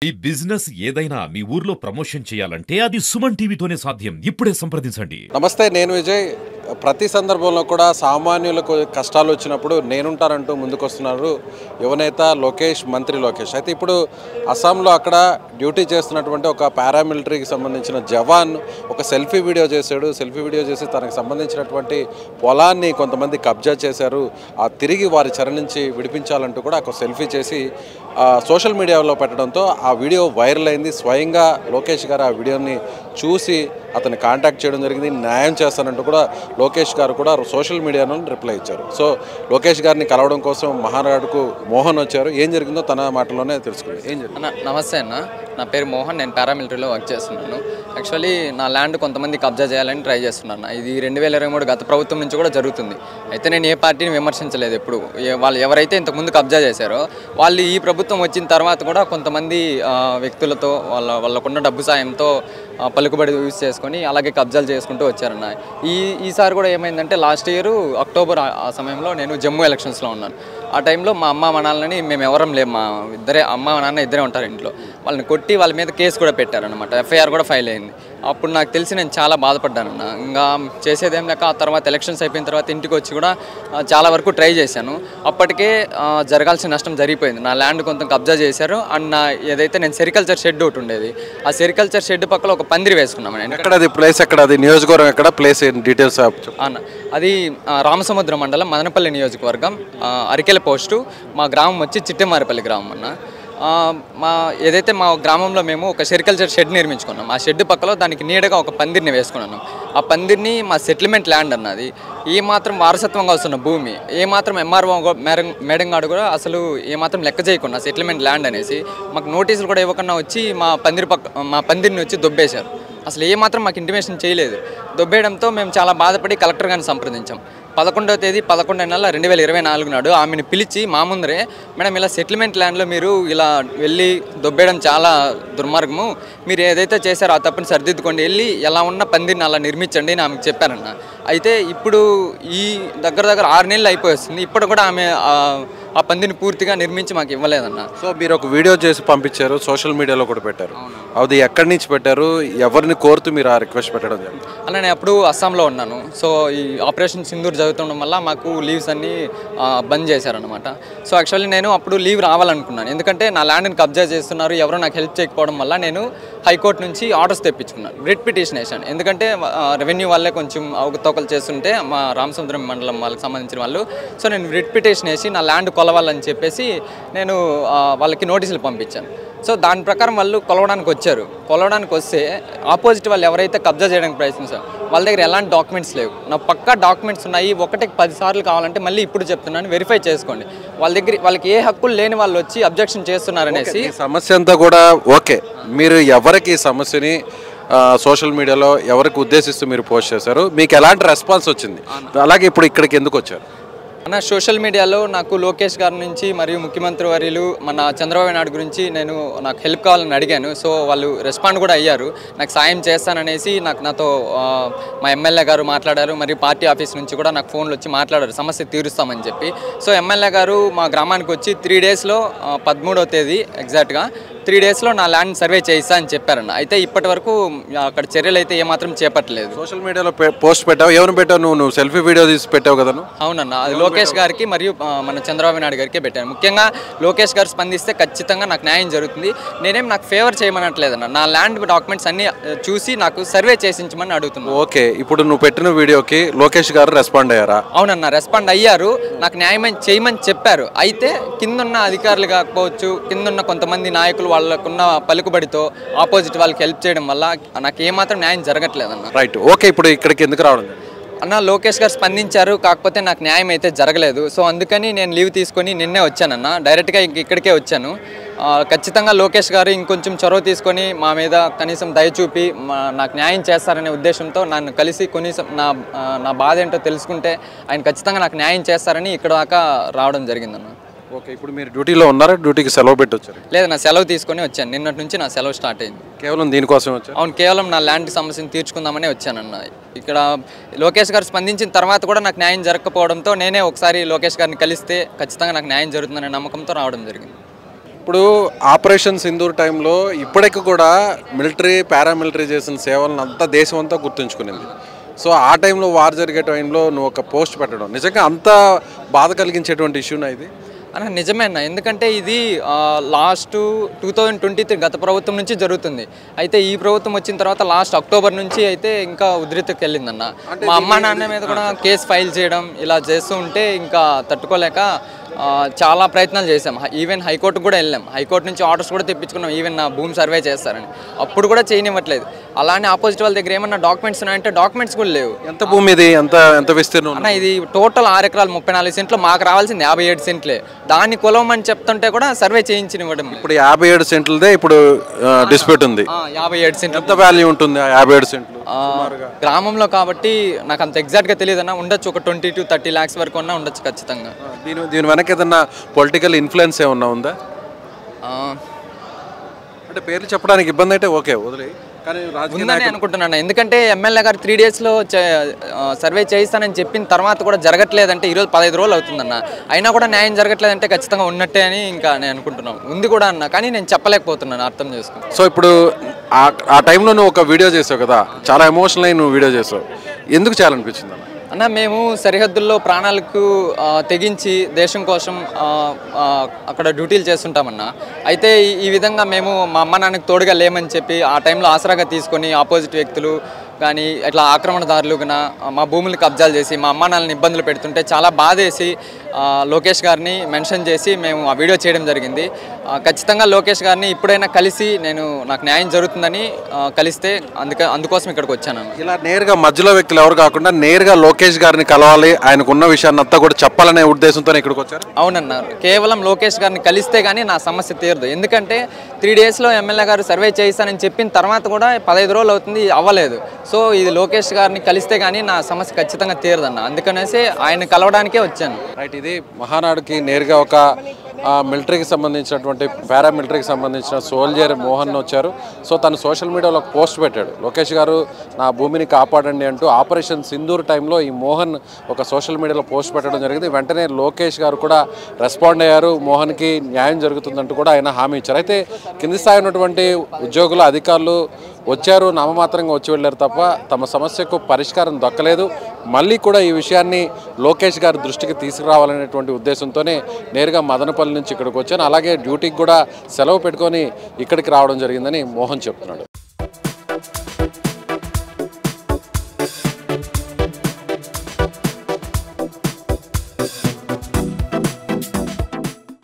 ఈ బిజినెస్ ఏదైనా మీ ఊర్లో ప్రమోషన్ చేయాలంటే అది సుమన్ టీవీతోనే సాధ్యం. ఇప్పుడే సంప్రదించండి. నమస్తే, నేను విజయ్. ప్రతి సందర్భంలో కూడా సామాన్యులకు కష్టాలు వచ్చినప్పుడు నేనుంటానంటూ ముందుకొస్తున్నారు యువనేత లోకేష్, మంత్రి లోకేష్. అయితే ఇప్పుడు అస్సాంలో అక్కడ డ్యూటీ చేస్తున్నటువంటి ఒక పారామిలిటరీకి సంబంధించిన జవాన్ ఒక సెల్ఫీ వీడియో చేశాడు. సెల్ఫీ వీడియో చేసి తనకు సంబంధించినటువంటి పొలాన్ని కొంతమంది కబ్జా చేశారు, తిరిగి వారి చెర నుంచి విడిపించాలంటూ కూడా ఒక సెల్ఫీ చేసి సోషల్ మీడియాలో పెట్టడంతో ఆ వీడియో వైరల్ అయింది. స్వయంగా లోకేష్ గారు ఆ వీడియోని చూసి అతన్ని కాంటాక్ట్ చేయడం జరిగింది. న్యాయం చేస్తానంటూ కూడా లోకేష్ గారు కూడా సోషల్ మీడియాలో రిప్లై ఇచ్చారు. సో లోకేష్ గారిని కలవడం కోసం మహానాడుకు మోహన్ వచ్చారు. ఏం జరిగిందో తన మాటలోనే తెలుసుకుంది. ఏం జరిగింది? నమస్తే అన్న, నా పేరు మోహన్. నేను పారామిలిటరీలో వర్క్ చేస్తున్నాను. యాక్చువల్లీ నా ల్యాండ్ కొంతమంది కబ్జా చేయాలని ట్రై చేస్తున్నాను. ఇది 2023 గత ప్రభుత్వం నుంచి కూడా జరుగుతుంది. అయితే నేను ఏ పార్టీని విమర్శించలేదు ఎప్పుడు. వాళ్ళు ఎవరైతే ఇంతకుముందు కబ్జా చేశారో వాళ్ళు ఈ ప్రభుత్వం వచ్చిన తర్వాత కూడా కొంతమంది వ్యక్తులతో వాళ్ళకున్న డబ్బు సాయంతో పలుకుబడి యూజ్ చేసుకొని అలాగే కబ్జాలు చేసుకుంటూ వచ్చారన్న. ఈసారి కూడా ఏమైందంటే లాస్ట్ ఇయర్ అక్టోబర్ ఆ సమయంలో నేను జమ్మూ ఎలక్షన్స్లో ఉన్నాను. ఆ టైంలో మా అమ్మ మా నాన్నని మేము ఎవరం లేము, మా ఇద్దరే అమ్మ మా నాన్న ఇద్దరే ఉంటారు ఇంట్లో. వాళ్ళని కొట్టి వాళ్ళ మీద కేసు కూడా పెట్టారనమాట. ఎఫ్ఐఆర్ కూడా ఫైల్ అయింది. అప్పుడు నాకు తెలిసి నేను చాలా బాధపడ్డానన్న. ఇంకా చేసేదేం లేక ఆ తర్వాత ఎలక్షన్స్ అయిపోయిన తర్వాత ఇంటికి వచ్చి కూడా చాలా వరకు ట్రై చేశాను. అప్పటికే జరగాల్సిన నష్టం జరిగిపోయింది. నా ల్యాండ్ కొంత కబ్జా చేశారు. అండ్ నా ఏదైతే నేను సెరికల్చర్ షెడ్ ఒకటి ఉండేది, ఆ సెరికల్చర్ షెడ్ పక్కన ఒక పందిరి వేసుకున్నాను. ఎక్కడ అది ప్లేస్, ఎక్కడ అది నియోజకవర్గం, ఎక్కడ ప్లేస్, డీటెయిల్స్ అన్న? అది రామసముద్రం మండలం మదనపల్లి నియోజకవర్గం, అరికెల పోస్టు. మా గ్రామం వచ్చి చిట్టెమారిపల్లి గ్రామం అన్న. ఏదైతే మా గ్రామంలో మేము ఒక సెరికల్చర్ షెడ్ నిర్మించుకున్నాం. ఆ షెడ్ పక్కలో దానికి నీడగా ఒక పందిరిని వేసుకున్నాం. ఆ పందిరిని మా సెటిల్మెంట్ ల్యాండ్ అన్నది. ఏమాత్రం వారసత్వంగా వస్తున్న భూమి, ఏమాత్రం ఎంఆర్ఓ మేడంగాడు కూడా అసలు ఏమాత్రం లెక్క చేయకుండా సెటిల్మెంట్ ల్యాండ్ అనేసి మాకు నోటీసులు కూడా ఇవ్వకుండా వచ్చి మా పందిరిని వచ్చి దొబ్బేశారు. అసలు ఏమాత్రం మాకు ఇంటిమేషన్ చేయలేదు. దొబ్బేయడంతో మేము చాలా బాధపడి కలెక్టర్ గారిని సంప్రదించాం. 11వ తేదీ 11వ నెల 2024 నాడు ఆమెను పిలిచి మా ముందరే, మేడం ఇలా సెటిల్మెంట్ ల్యాండ్లో మీరు ఇలా వెళ్ళి దొబ్బేయడం చాలా దుర్మార్గము, మీరు ఏదైతే చేశారో ఆ తప్పుని సరిదిద్దుకోండి, వెళ్ళి ఎలా ఉన్న పందిరిని అలా నిర్మించండి అని ఆమెకు చెప్పారన్న. అయితే ఇప్పుడు ఈ దగ్గర 6 నెలలు అయిపోయి వస్తుంది. ఇప్పుడు కూడా ఆమె ఆ పందిని పూర్తిగా నిర్మించి మాకు ఇవ్వలేదన్న. సో మీరు ఒక వీడియో చేసి పంపించారు, సోషల్ మీడియాలో కూడా పెట్టారు. అది ఎక్కడి నుంచి పెట్టారు, ఎవరిని కోరుతూ మీరు ఆ రిక్వెస్ట్ పెట్టడం జరిగింది? అన్న, నేను అప్పుడు అస్సాంలో ఉన్నాను. సో ఈ ఆపరేషన్ సింధూర్ జరుగుతుండడం వల్ల మాకు లీవ్స్ అన్నీ బంద్ చేశారనమాట. సో యాక్చువల్లీ నేను అప్పుడు లీవ్ రావాలనుకున్నాను. ఎందుకంటే నా ల్యాండ్ని కబ్జా చేస్తున్నారు, ఎవరో నాకు హెల్ప్ చేయకపోవడం వల్ల నేను హైకోర్టు నుంచి ఆర్డర్స్ తెప్పించుకున్నాను, రిట్ పిటిషన్ వేసాను. ఎందుకంటే రెవెన్యూ వాళ్ళే కొంచెం అవకతవకలు చేస్తుంటే మా రామసముద్రం మండలం వాళ్ళకి సంబంధించిన వాళ్ళు. సో నేను రిట్ పిటిషన్ వేసి నా ల్యాండ్ కొలవాలని చెప్పేసి నేను వాళ్ళకి నోటీసులు పంపించాను. సో దాని ప్రకారం వాళ్ళు కొలవడానికి వచ్చారు. కొలవడానికి వస్తే ఆపోజిట్ వాళ్ళు ఎవరైతే కబ్జా చేయడానికి ప్రయత్నించారో వాళ్ళ దగ్గర ఎలాంటి డాక్యుమెంట్స్ లేవు. నా పక్కా డాక్యుమెంట్స్ ఉన్నాయి. ఒకటికి 10 సార్లు కావాలంటే మళ్ళీ ఇప్పుడు చెప్తున్నాను, వెరిఫై చేసుకోండి. వాళ్ళకి ఏ హక్కులు లేని వాళ్ళు వచ్చి అబ్జెక్షన్ చేస్తున్నారనేసి. సమస్య అంతా కూడా ఓకే. మీరు ఎవరికి ఈ సమస్యని సోషల్ మీడియాలో ఎవరికి ఉద్దేశిస్తూ మీరు పోస్ట్ చేశారు, మీకు ఎలాంటి రెస్పాన్స్ వచ్చింది? అలాగే ఇప్పుడు ఇక్కడికి ఎందుకు వచ్చారు అన్న? సోషల్ మీడియాలో నాకు లోకేష్ గారి నుంచి మరియు ముఖ్యమంత్రి వర్యులు మన చంద్రబాబు నాయుడు గురించి నాకు హెల్ప్ కావాలని అడిగాను. సో వాళ్ళు రెస్పాండ్ కూడా అయ్యారు. నాకు సాయం చేస్తాననేసి నాతో మా ఎమ్మెల్యే గారు మాట్లాడారు. మరియు పార్టీ ఆఫీస్ నుంచి కూడా నాకు ఫోన్లు వచ్చి మాట్లాడారు, సమస్య తీరుస్తామని చెప్పి. సో ఎమ్మెల్యే గారు మా గ్రామానికి వచ్చి 3 డేస్లో 13వ తేదీ ఎగ్జాక్ట్గా 3 డేస్లో నా ల్యాండ్ సర్వే చేయిస్తా అని చెప్పారన్న. అయితే ఇప్పటి వరకు అక్కడ చర్యలు అయితే ఏమాత్రం చేపట్టలేదు. సోషల్ మీడియాలో పోస్ట్ పెట్టావు, ఎవరు పెట్టావు? నువ్వు సెల్ఫీ వీడియో తీసి పెట్టావు కదా? అవునన్న, అది లోకేష్ గారికి మరియు మన చంద్రబాబు నాయుడు గారికి పెట్టాను. ముఖ్యంగా లోకేష్ గారు స్పందిస్తే ఖచ్చితంగా నాకు న్యాయం జరుగుతుంది. నేనేం నాకు ఫేవర్ చేయమనట్లేదన్న. నా ల్యాండ్ డాక్యుమెంట్స్ అన్ని చూసి నాకు సర్వే చేసించమని అడుగుతున్నాను. ఓకే, ఇప్పుడు నువ్వు పెట్టిన వీడియోకి లోకేష్ గారు రెస్పాండ్ అయ్యారా? అవునన్న, రెస్పాండ్ అయ్యారు. నాకు న్యాయం చేయమని చెప్పారు. అయితే కిందున్న అధికారులు కాకపోవచ్చు, కిందున్న కొంతమంది నాయకులు వాళ్ళకున్న పలుకుబడితో ఆపోజిట్ వాళ్ళకి హెల్ప్ చేయడం వల్ల నాకు ఏమాత్రం న్యాయం జరగట్లేదన్న. Right, okay. ఇప్పుడు ఇక్కడికి ఎందుకు రావడం అన్న? లోకేష్ గారు స్పందించారు, కాకపోతే నాకు న్యాయం అయితే జరగలేదు. సో అందుకని నేను లీవ్ తీసుకొని నిన్నే వచ్చానన్న. డైరెక్ట్గా ఇక్కడికే వచ్చాను. ఖచ్చితంగా లోకేష్ గారు ఇంకొంచెం చొరవ తీసుకొని మా మీద కనీసం దయ చూపి నాకు న్యాయం చేస్తారనే ఉద్దేశంతో నన్ను కలిసి కనీసం నా బాధ ఏంటో తెలుసుకుంటే ఆయన ఖచ్చితంగా నాకు న్యాయం చేస్తారని ఇక్కడ దాకా రావడం జరిగిందన్న. ఓకే, ఇప్పుడు మీరు డ్యూటీలో ఉన్నారా? డ్యూటీకి సెలవు పెట్టి వచ్చారు? లేదు, నా సెలవు తీసుకొని వచ్చాను. నిన్నటి నుంచి నా సెలవు స్టార్ట్ అయింది. కేవలం దీనికోసం వచ్చాను? అవును, కేవలం నా ల్యాండ్ సమస్యను తీర్చుకుందామని వచ్చానన్న. ఇక్కడ లోకేష్ గారు స్పందించిన తర్వాత కూడా నాకు న్యాయం జరగకపోవడంతో నేనే ఒకసారి లోకేష్ గారిని కలిస్తే ఖచ్చితంగా నాకు న్యాయం జరుగుతుందనే నమ్మకంతో రావడం జరిగింది. ఇప్పుడు ఆపరేషన్ సింధూర్ టైంలో ఇప్పటికి కూడా మిలిటరీ పారామిలిటరీ చేసిన సేవలను అంతా దేశం అంతా గుర్తుంచుకునింది. సో ఆ టైంలో వార్ జరిగే టైంలో నువ్వు ఒక పోస్ట్ పెట్టడం నిజంగా అంత బాధ కలిగించేటువంటి ఇష్యూనా ఇది? అన్న నిజమే అన్న, ఎందుకంటే ఇది లాస్ట్ 2023 గత ప్రభుత్వం నుంచి జరుగుతుంది. అయితే ఈ ప్రభుత్వం వచ్చిన తర్వాత లాస్ట్ అక్టోబర్ నుంచి అయితే ఇంకా ఉధృతికి వెళ్ళిందన్న. మా అమ్మ నాన్న మీద కూడా కేసు ఫైల్ చేయడం ఇలా చేస్తూ ఉంటే ఇంకా తట్టుకోలేక చాలా ప్రయత్నాలు చేసాం. ఈవెన్ హైకోర్టుకు కూడా వెళ్ళాం. హైకోర్టు నుంచి ఆర్డర్స్ కూడా తెప్పించుకున్నాం, ఈవెన్ నా భూమి సర్వే చేస్తారని. అప్పుడు కూడా చేయనివ్వట్లేదు. అలానే ఆపోజిట్ వాళ్ళ దగ్గర ఏమన్నా డాక్యుమెంట్స్ ఉన్నాయంటే డాక్యుమెంట్స్ కూడా లేవు. ఎంత భూమి ఇది? ఎంత విస్తీర్ణం అన్న ఇది టోటల్ 6 ఎకరాలు 34 సెంట్లు, మాకు రావాల్సింది 57 సెంట్లే. దాన్ని కొలవమని చెప్తుంటే కూడా సర్వే చేయించనివ్వడం. ఇప్పుడు 57 సెంట్లదే ఇప్పుడు డిస్ప్యూట్ ఉంది. 57 సెంట్లు ఎంత వాల్యూ ఉంటుంది 57 సెంట్లు? గ్రామంలో కాబట్టి నాకు అంత ఎగ్జాక్ట్గా తెలియదు అన్న. ఉండొచ్చు ఒక 20 to 30 lakhs వరకు ఉన్నా ఉండొచ్చు ఖచ్చితంగా. దీని వెనక ఏదన్నా పొలిటికల్ ఇన్ఫ్లుయెన్స్ ఏమన్నా ఉందా? అంటే పేర్లు చెప్పడానికి ఇబ్బంది అయితే ఓకే వదిలే, కానీ ఉందని అనుకుంటున్నాను. ఎందుకంటే ఎమ్మెల్యే గారు 3 daysలో సర్వే చేయిస్తానని చెప్పిన తర్వాత కూడా జరగట్లేదంటే ఈరోజు 15 రోజులు అవుతుందన్న. అయినా కూడా న్యాయం జరగట్లేదంటే ఖచ్చితంగా ఉన్నట్టే అని ఇంకా నేను అనుకుంటున్నాను. ఉంది కూడా అన్న, కానీ నేను చెప్పలేకపోతున్నాను, అర్థం చేసుకో. సో ఇప్పుడు ఆ టైంలో నువ్వు ఒక వీడియో చేసావు కదా, చాలా ఎమోషనల్ అయి నువ్వు వీడియో చేసావు, ఎందుకు చేయాలనిపించింది అన్న? అన్న మేము సరిహద్దుల్లో ప్రాణాలకు తెగించి దేశం కోసం అక్కడ డ్యూటీలు చేస్తుంటామన్న. అయితే ఈ విధంగా మేము మా అమ్మ నాన్నకు తోడుగా లేమని చెప్పి ఆ టైంలో ఆసరాగా తీసుకొని ఆపోజిట్ వ్యక్తులు కానీ ఇట్లా ఆక్రమణదారులు కన్నా మా భూములు కబ్జాలు చేసి మా అమ్మ నాన్నని ఇబ్బందులు పెడుతుంటే చాలా బాధేసి లోకేష్ గారిని మెన్షన్ చేసి మేము ఆ వీడియో చేయడం జరిగింది. ఖచ్చితంగా లోకేష్ గారిని ఇప్పుడైనా కలిసి నాకు న్యాయం జరుగుతుందని కలిస్తే అందుకోసం ఇక్కడికి వచ్చాను. ఇలా నేరుగా మధ్యలో వ్యక్తులు ఎవరు కాకుండా నేరుగా లోకేష్ గారిని కలవాలి, ఆయనకున్న విషయాన్ని అంతా కూడా చెప్పాలనే ఉద్దేశంతో ఇక్కడికి వచ్చారు. అవునన్నారు, కేవలం లోకేష్ గారిని కలిస్తే కానీ నా సమస్య తీరదు. ఎందుకంటే 3 daysలో ఎమ్మెల్యే గారు సర్వే చేయిస్తానని చెప్పిన తర్వాత కూడా 15 రోజులు అవుతుంది, అవ్వలేదు. సో ఇది లోకేష్ గారిని కలిస్తే కానీ నా సమస్య ఖచ్చితంగా తీరదన్న. అందుకనేసి ఆయన కలవడానికే వచ్చాను. రైట్, ఇది మహానాడుకి నేరుగా ఒక మిలిటరీకి సంబంధించినటువంటి పారామిలిటరీకి సంబంధించిన సోల్జర్ మోహన్ వచ్చారు. సో తను సోషల్ మీడియాలో ఒక పోస్ట్ పెట్టాడు, లోకేష్ గారు నా భూమిని కాపాడండి అంటూ. ఆపరేషన్ సింధూర్ టైంలో ఈ మోహన్ ఒక సోషల్ మీడియాలో పోస్ట్ పెట్టడం జరిగింది. వెంటనే లోకేష్ గారు కూడా రెస్పాండ్ అయ్యారు, మోహన్కి న్యాయం జరుగుతుందంటూ కూడా ఆయన హామీ ఇచ్చారు. అయితే కింది స్థాయి ఉన్నటువంటి ఉద్యోగులు అధికారులు వచ్చారు, నామమాత్రంగా వచ్చి వెళ్ళారు తప్ప తమ సమస్యకు పరిష్కారం దక్కలేదు. మళ్ళీ కూడా ఈ విషయాన్ని లోకేష్ గారి దృష్టికి తీసుకురావాలనేటువంటి ఉద్దేశంతోనే నేరుగా మదనపల్లి నుంచి ఇక్కడికి వచ్చాను. అలాగే డ్యూటీకి కూడా సెలవు పెట్టుకొని ఇక్కడికి రావడం జరిగిందని మోహన్ చెప్తున్నాడు.